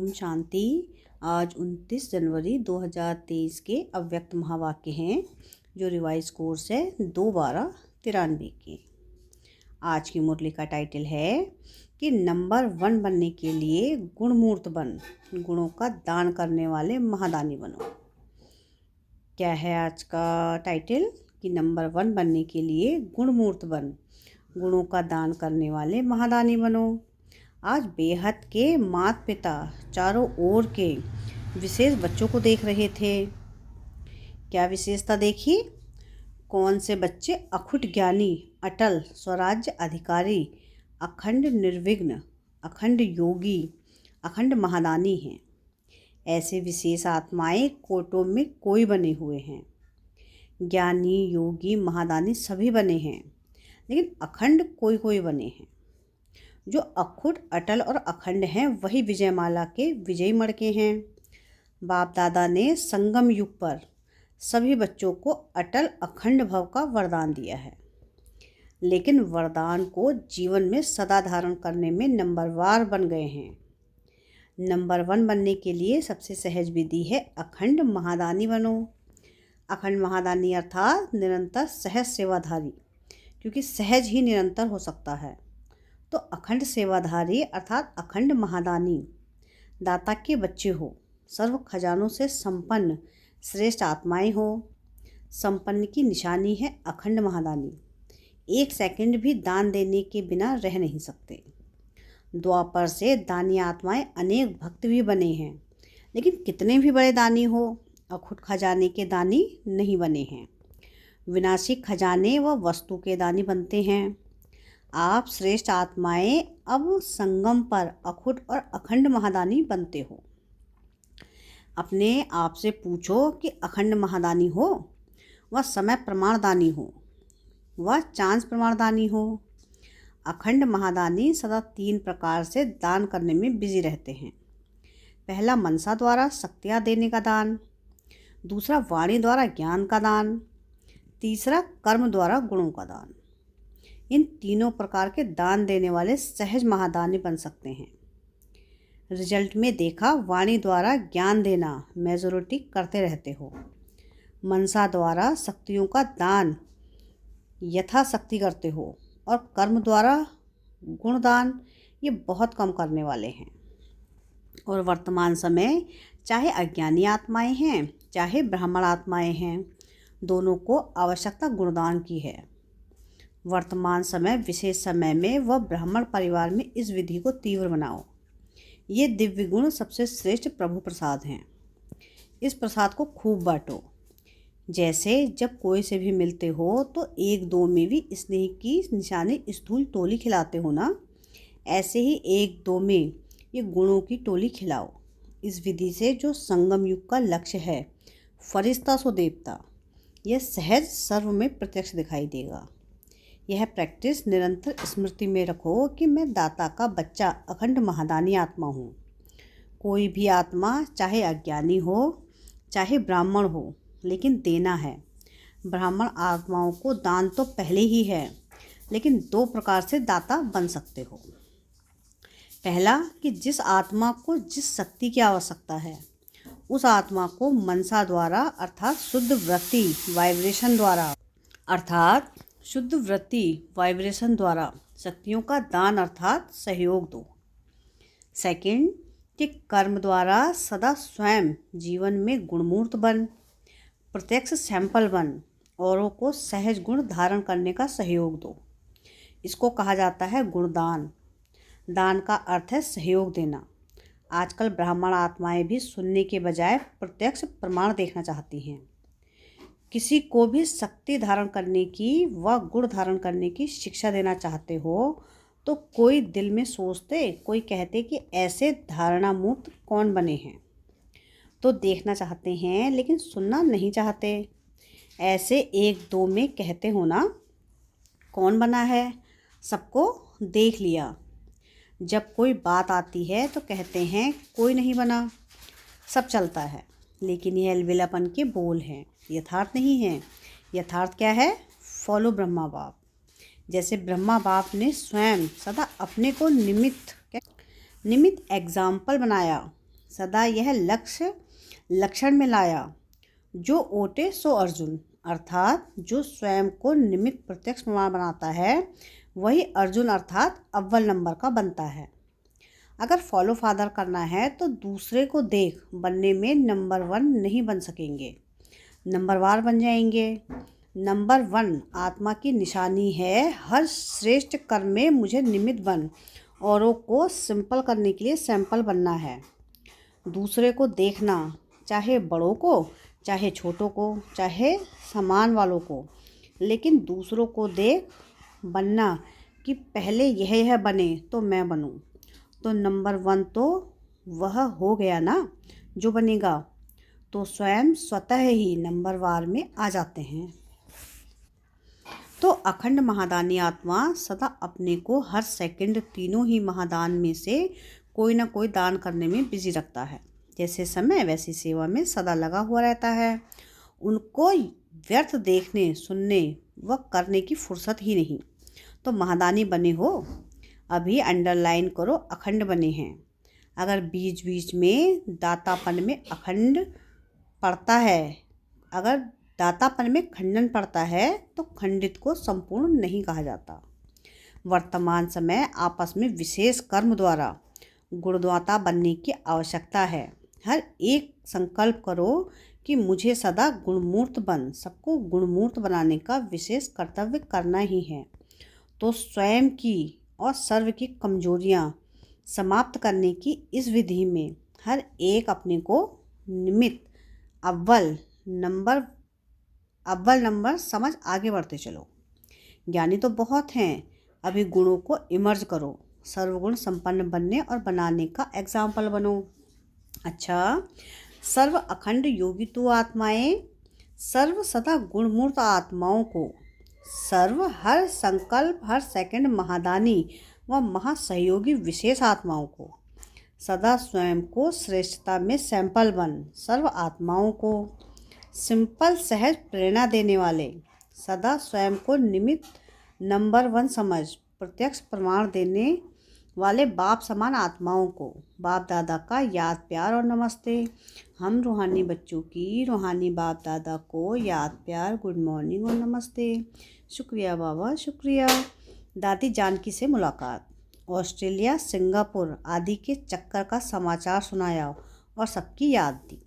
ओम शांति। आज 29 जनवरी 2023 के अव्यक्त महावाक्य हैं जो रिवाइज कोर्स है 2/12/93 के। आज की मुरली का टाइटल है कि नंबर 1 बनने के लिए गुणमूर्त बन, गुणों का दान करने वाले महादानी बनो। क्या है आज का टाइटल? कि नंबर 1 बनने के लिए गुणमूर्त बन, गुणों का दान करने वाले महादानी बनो। आज बेहद के माता पिता चारों ओर के विशेष बच्चों को देख रहे थे। क्या विशेषता देखी? कौन से बच्चे अखुट ज्ञानी, अटल स्वराज्य अधिकारी, अखंड निर्विघ्न, अखंड योगी, अखंड महादानी हैं। ऐसे विशेष आत्माएं कोटों में कोई बने हुए हैं। ज्ञानी, योगी, महादानी सभी बने हैं, लेकिन अखंड कोई कोई बने हैं। जो अखुट, अटल और अखंड हैं वही विजयमाला के विजयी मड़के हैं। बाप दादा ने संगम युग पर सभी बच्चों को अटल अखंड भव का वरदान दिया है, लेकिन वरदान को जीवन में सदा धारण करने में नंबरवार बन गए हैं। नंबर 1 बनने के लिए सबसे सहज विधि है अखंड महादानी बनो। अखंड महादानी अर्थात निरंतर सहज सेवाधारी, क्योंकि सहज ही निरंतर हो सकता है। तो अखंड सेवाधारी अर्थात अखंड महादानी, दाता के बच्चे हो, सर्व खजानों से संपन्न श्रेष्ठ आत्माएं हो। संपन्न की निशानी है अखंड महादानी। 1 सेकंड भी दान देने के बिना रह नहीं सकते। द्वापर से दानी आत्माएं अनेक भक्त भी बने हैं, लेकिन कितने भी बड़े दानी हो, अखुट खजाने के दानी नहीं बने हैं। विनाशी खजाने व वस्तु के दानी बनते हैं। आप श्रेष्ठ आत्माएं अब संगम पर अखुट और अखंड महादानी बनते हो। अपने आप से पूछो कि अखंड महादानी हो, वह समय प्रमाणदानी हो, वह चांस प्रमाणदानी हो। अखंड महादानी सदा 3 प्रकार से दान करने में बिजी रहते हैं। पहला, मनसा द्वारा शक्तियाँ देने का दान। दूसरा, वाणी द्वारा ज्ञान का दान। तीसरा, कर्म द्वारा गुणों का दान। इन तीनों प्रकार के दान देने वाले सहज महादानी बन सकते हैं। रिजल्ट में देखा, वाणी द्वारा ज्ञान देना मेजोरिटी करते रहते हो। मनसा द्वारा शक्तियों का दान यथाशक्ति करते हो, और कर्म द्वारा गुणदान ये बहुत कम करने वाले हैं। और वर्तमान समय चाहे अज्ञानी आत्माएं हैं चाहे ब्राह्मण आत्माएं हैं, दोनों को आवश्यकता गुणदान की है। वर्तमान समय विशेष समय में वह ब्राह्मण परिवार में इस विधि को तीव्र बनाओ। ये दिव्य गुण सबसे श्रेष्ठ प्रभु प्रसाद हैं। इस प्रसाद को खूब बांटो। जैसे जब कोई से भी मिलते हो तो 1-2 में भी स्नेह की निशानी स्थूल टोली खिलाते हो ना, ऐसे ही 1-2 में ये गुणों की टोली खिलाओ। इस विधि से जो संगम युग का लक्ष्य है, फरिश्ता सो देवता, यह सहज सर्व में प्रत्यक्ष दिखाई देगा। यह प्रैक्टिस निरंतर स्मृति में रखो कि मैं दाता का बच्चा अखंड महादानी आत्मा हूँ। कोई भी आत्मा चाहे अज्ञानी हो चाहे ब्राह्मण हो, लेकिन देना है। ब्राह्मण आत्माओं को दान तो पहले ही है, लेकिन 2 प्रकार से दाता बन सकते हो। पहला, कि जिस आत्मा को जिस शक्ति की आवश्यकता है, उस आत्मा को मनसा द्वारा अर्थात शुद्ध वाइब्रेशन द्वारा शक्तियों का दान अर्थात सहयोग दो। सेकंड, कि कर्म द्वारा सदा स्वयं जीवन में गुणमूर्त बन, प्रत्यक्ष सैंपल बन, औरों को सहज गुण धारण करने का सहयोग दो। इसको कहा जाता है गुणदान। दान का अर्थ है सहयोग देना। आजकल ब्राह्मण आत्माएं भी सुनने के बजाय प्रत्यक्ष प्रमाण देखना चाहती हैं। किसी को भी शक्ति धारण करने की व गुण धारण करने की शिक्षा देना चाहते हो तो कोई दिल में सोचते, कोई कहते कि ऐसे धारणा मुक्त कौन बने हैं। तो देखना चाहते हैं लेकिन सुनना नहीं चाहते। ऐसे 1-2 में कहते हो ना, कौन बना है, सबको देख लिया। जब कोई बात आती है तो कहते हैं कोई नहीं बना, सब चलता है। लेकिन यह अलविलापन के बोल हैं, यथार्थ नहीं है। यथार्थ क्या है? फॉलो ब्रह्मा बाप। जैसे ब्रह्मा बाप ने स्वयं सदा अपने को निमित्त एग्जाम्पल बनाया, सदा यह लक्षण में लाया, जो ओटे सो अर्जुन, अर्थात जो स्वयं को निमित्त प्रत्यक्ष प्रमाण बनाता है वही अर्जुन अर्थात अव्वल नंबर का बनता है। अगर फॉलो फादर करना है तो दूसरे को देख बनने में नंबर 1 नहीं बन सकेंगे, नंबरवार बन जाएंगे। नंबर 1 आत्मा की निशानी है, हर श्रेष्ठ कर्म में मुझे निमित्त बन, औरों को सिंपल करने के लिए सैंपल बनना है। दूसरे को देखना, चाहे बड़ों को, चाहे छोटों को, चाहे समान वालों को, लेकिन दूसरों को देख बनना कि पहले यह बने तो मैं बनूं। तो नंबर 1 तो वह हो गया ना जो बनेगा, तो स्वयं स्वतः ही नंबरवार में आ जाते हैं। तो अखंड महादानी आत्मा सदा अपने को हर सेकंड तीनों ही महादान में से कोई ना कोई दान करने में बिजी रखता है। जैसे समय वैसी सेवा में सदा लगा हुआ रहता है। उनको व्यर्थ देखने, सुनने व करने की फुर्सत ही नहीं। तो महादानी बने हो, अभी अंडरलाइन करो अखंड बने हैं। अगर बीच बीच में दातापन में अखंड पड़ता है, अगर दातापन में खंडन पड़ता है तो खंडित को संपूर्ण नहीं कहा जाता। वर्तमान समय आपस में विशेष कर्म द्वारा गुणदाता बनने की आवश्यकता है। हर एक संकल्प करो कि मुझे सदा गुणमूर्त बन, सबको गुणमूर्त बनाने का विशेष कर्तव्य करना ही है। तो स्वयं की और सर्व की कमजोरियां समाप्त करने की इस विधि में हर एक अपने को निमित्त अव्वल नंबर समझ आगे बढ़ते चलो। ज्ञानी तो बहुत हैं, अभी गुणों को इमर्ज करो, सर्वगुण संपन्न बनने और बनाने का एग्जाम्पल बनो। अच्छा, सर्व अखंड योगी तो आत्माएं, सर्व सदा गुणमूर्त आत्माओं को, सर्व हर संकल्प हर सेकंड महादानी व महासहयोगी विशेष आत्माओं को, सदा स्वयं को श्रेष्ठता में सैंपल बन, सर्व आत्माओं को सिंपल सहज प्रेरणा देने वाले, सदा स्वयं को निमित्त नंबर 1 समझ प्रत्यक्ष प्रमाण देने वाले बाप समान आत्माओं को बाप दादा का याद प्यार और नमस्ते। हम रूहानी बच्चों की रूहानी बाप दादा को याद प्यार, गुड मॉर्निंग और नमस्ते। शुक्रिया बाबा, शुक्रिया। दादी जानकी से मुलाकात, ऑस्ट्रेलिया, सिंगापुर आदि के चक्कर का समाचार सुनाया और सबकी याद दी।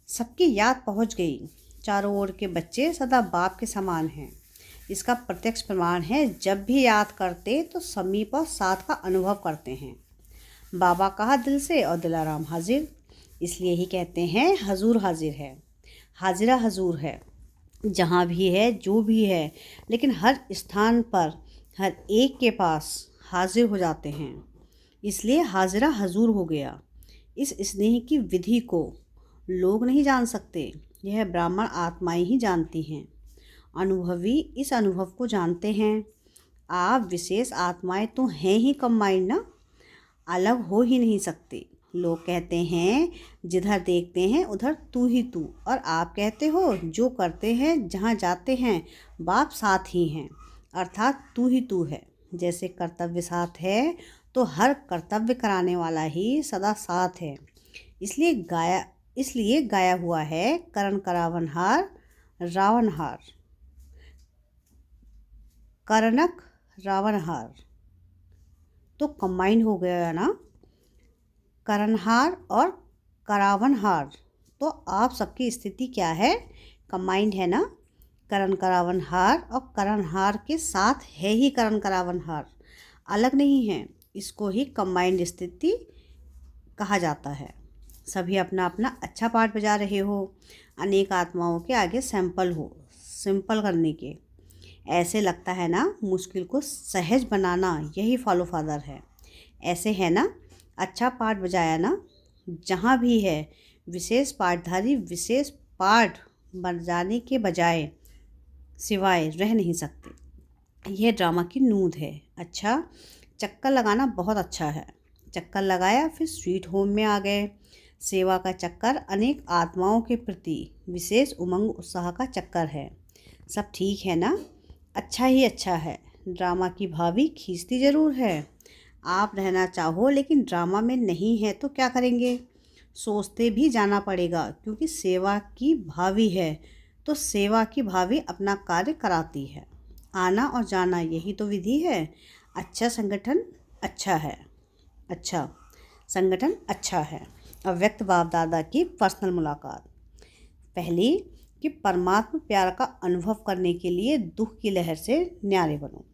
सबकी याद पहुंच गई। चारों ओर के बच्चे सदा बाप के समान हैं। इसका प्रत्यक्ष प्रमाण है, जब भी याद करते तो समीप और साथ का अनुभव करते हैं। बाबा कहा दिल से और दिलाराम हाजिर, इसलिए ही कहते हैं हजूर हाजिर है, हाजिरा हजूर है, जहाँ भी है जो भी है, लेकिन हर स्थान पर हर एक के पास हाजिर हो जाते हैं, इसलिए हाजिरा हजूर हो गया। इस स्नेह की विधि को लोग नहीं जान सकते, यह ब्राह्मण आत्माएं ही जानती हैं। अनुभवी इस अनुभव को जानते हैं। आप विशेष आत्माएं तो हैं ही कंबाइंड ना, अलग हो ही नहीं सकते। लोग कहते हैं जिधर देखते हैं उधर तू ही तू, और आप कहते हो जो करते हैं जहाँ जाते हैं बाप साथ ही हैं, अर्थात तू ही तू है। जैसे कर्तव्य साथ है तो हर कर्तव्य कराने वाला ही सदा साथ है। इसलिए गाया हुआ है करण करावनहार रावणहार, करणक रावणहार, तो कंबाइन हो गया ना, करणहार और करावनहार। तो आप सबकी स्थिति क्या है, कंबाइंड है ना। करण करावनहार और करणहार के साथ है ही करण करावनहार, अलग नहीं है। इसको ही कंबाइंड स्थिति कहा जाता है। सभी अपना अपना अच्छा पार्ट बजा रहे हो, अनेक आत्माओं के आगे सैंपल हो, सिंपल करने के। ऐसे लगता है ना मुश्किल को सहज बनाना यही फॉलो फादर है। ऐसे है ना, अच्छा पार्ट बजाया ना। जहाँ भी है विशेष पाठधारी विशेष पाठ बजाने के बजाय सिवाय रह नहीं सकते। यह ड्रामा की नूंद है। अच्छा, चक्कर लगाना बहुत अच्छा है। चक्कर लगाया, फिर स्वीट होम में आ गए। सेवा का चक्कर अनेक आत्माओं के प्रति विशेष उमंग उत्साह का चक्कर है। सब ठीक है ना, अच्छा ही अच्छा है। ड्रामा की भाभी खींचती ज़रूर है। आप रहना चाहो लेकिन ड्रामा में नहीं है तो क्या करेंगे। सोचते भी जाना पड़ेगा, क्योंकि सेवा की भावी है तो सेवा की भावी अपना कार्य कराती है। आना और जाना यही तो विधि है। अच्छा संगठन अच्छा है। अच्छा संगठन अच्छा है। अव्यक्त बाप दादा की पर्सनल मुलाकात। पहली कि परमात्मा प्यार का अनुभव करने के लिए दुख की लहर से न्यारे बनो।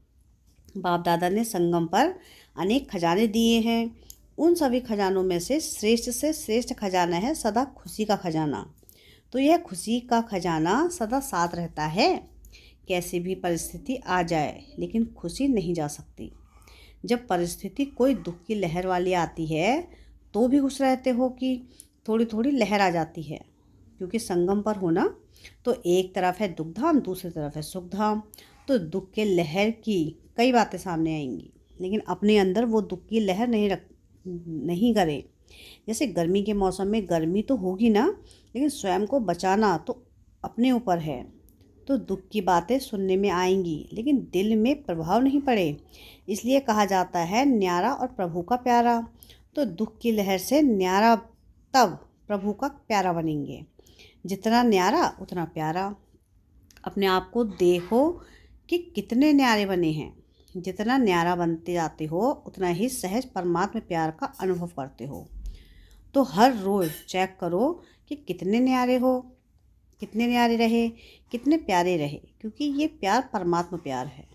बाप दादा ने संगम पर अनेक खजाने दिए हैं। उन सभी खजानों में से श्रेष्ठ खजाना है सदा खुशी का खजाना। तो यह खुशी का खजाना सदा साथ रहता है। कैसी भी परिस्थिति आ जाए लेकिन खुशी नहीं जा सकती। जब परिस्थिति कोई दुख की लहर वाली आती है तो भी खुश रहते हो कि थोड़ी थोड़ी लहर आ जाती है, क्योंकि संगम पर होना तो एक तरफ है दुख धाम, दूसरी तरफ है सुख धाम। तो दुख के लहर की कई बातें सामने आएंगी, लेकिन अपने अंदर वो दुख की लहर नहीं करे। जैसे गर्मी के मौसम में गर्मी तो होगी ना, लेकिन स्वयं को बचाना तो अपने ऊपर है। तो दुख की बातें सुनने में आएंगी लेकिन दिल में प्रभाव नहीं पड़े, इसलिए कहा जाता है न्यारा और प्रभु का प्यारा। तो दुख की लहर से न्यारा तब प्रभु का प्यारा बनेंगे। जितना न्यारा उतना प्यारा। अपने आप को देखो कि कितने न्यारे बने हैं। जितना न्यारा बनते जाते हो उतना ही सहज परमात्मा प्यार का अनुभव करते हो। तो हर रोज़ चेक करो कि कितने न्यारे हो, कितने न्यारे रहे, कितने प्यारे रहे, क्योंकि ये प्यार परमात्मा प्यार है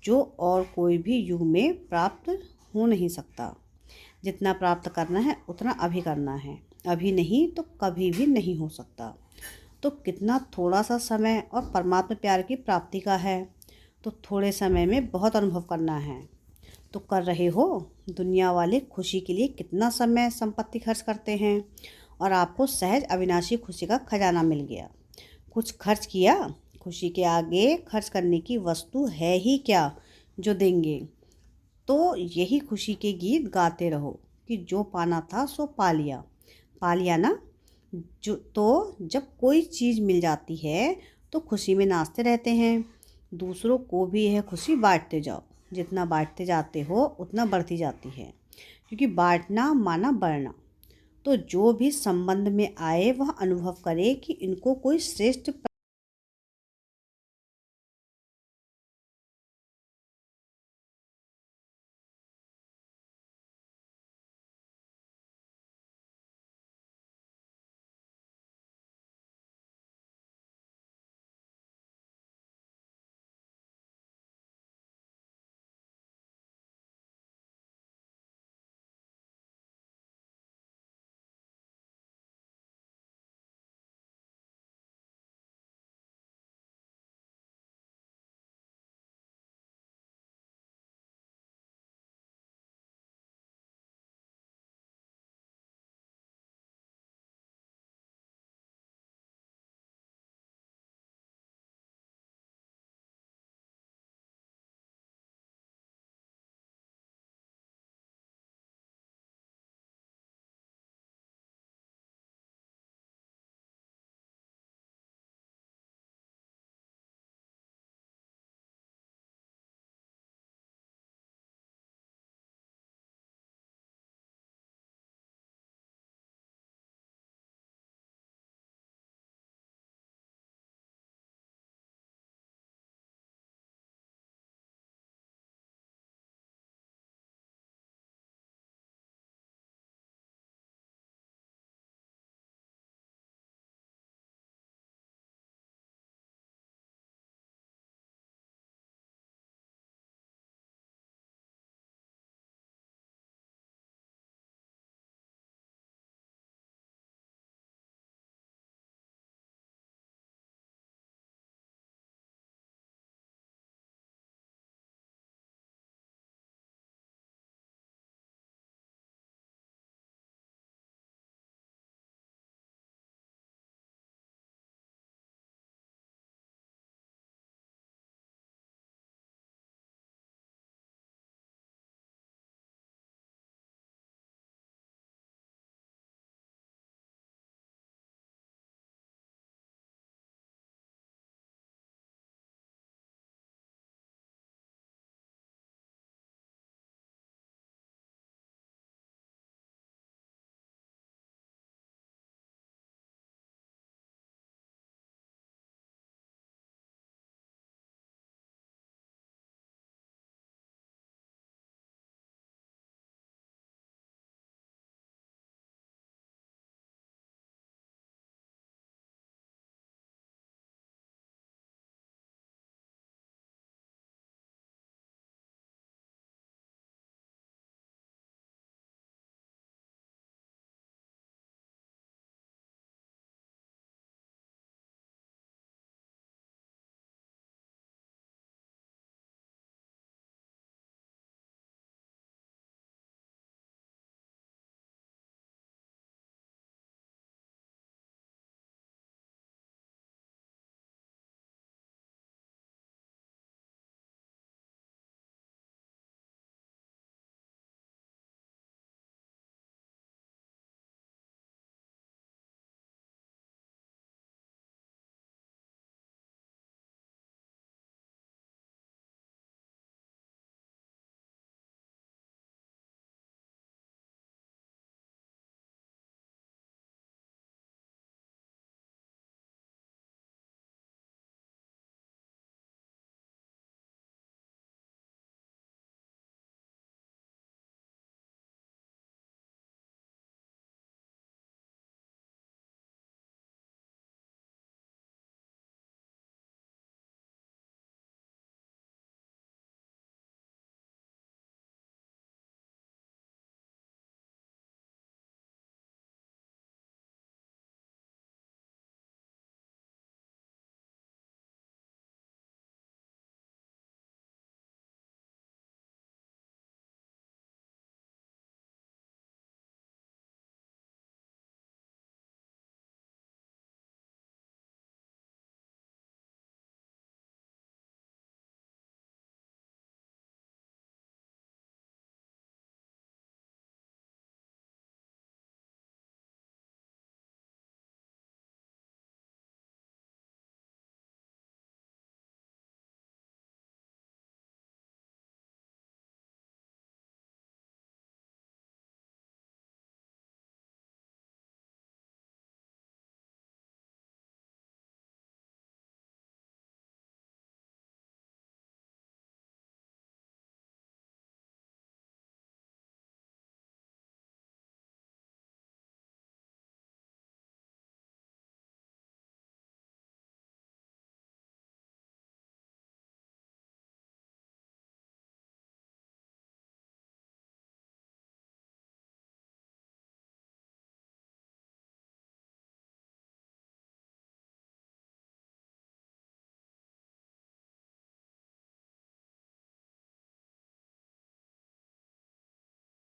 जो और कोई भी युग में प्राप्त हो नहीं सकता। जितना प्राप्त करना है उतना अभी करना है, अभी नहीं तो कभी भी नहीं हो सकता। तो कितना थोड़ा सा समय और परमात्मा प्यार की प्राप्ति का है, तो थोड़े समय में बहुत अनुभव करना है। तो कर रहे हो। दुनिया वाले खुशी के लिए कितना समय संपत्ति खर्च करते हैं और आपको सहज अविनाशी खुशी का खजाना मिल गया। कुछ खर्च किया, खुशी के आगे खर्च करने की वस्तु है ही क्या जो देंगे। तो यही खुशी के गीत गाते रहो कि जो पाना था सो पा लिया ना। तो जब कोई चीज़ मिल जाती है तो खुशी में नाचते रहते हैं। दूसरों को भी यह खुशी बांटते जाओ। जितना बांटते जाते हो उतना बढ़ती जाती है, क्योंकि बांटना माना बढ़ना। तो जो भी संबंध में आए वह अनुभव करे कि इनको कोई श्रेष्ठ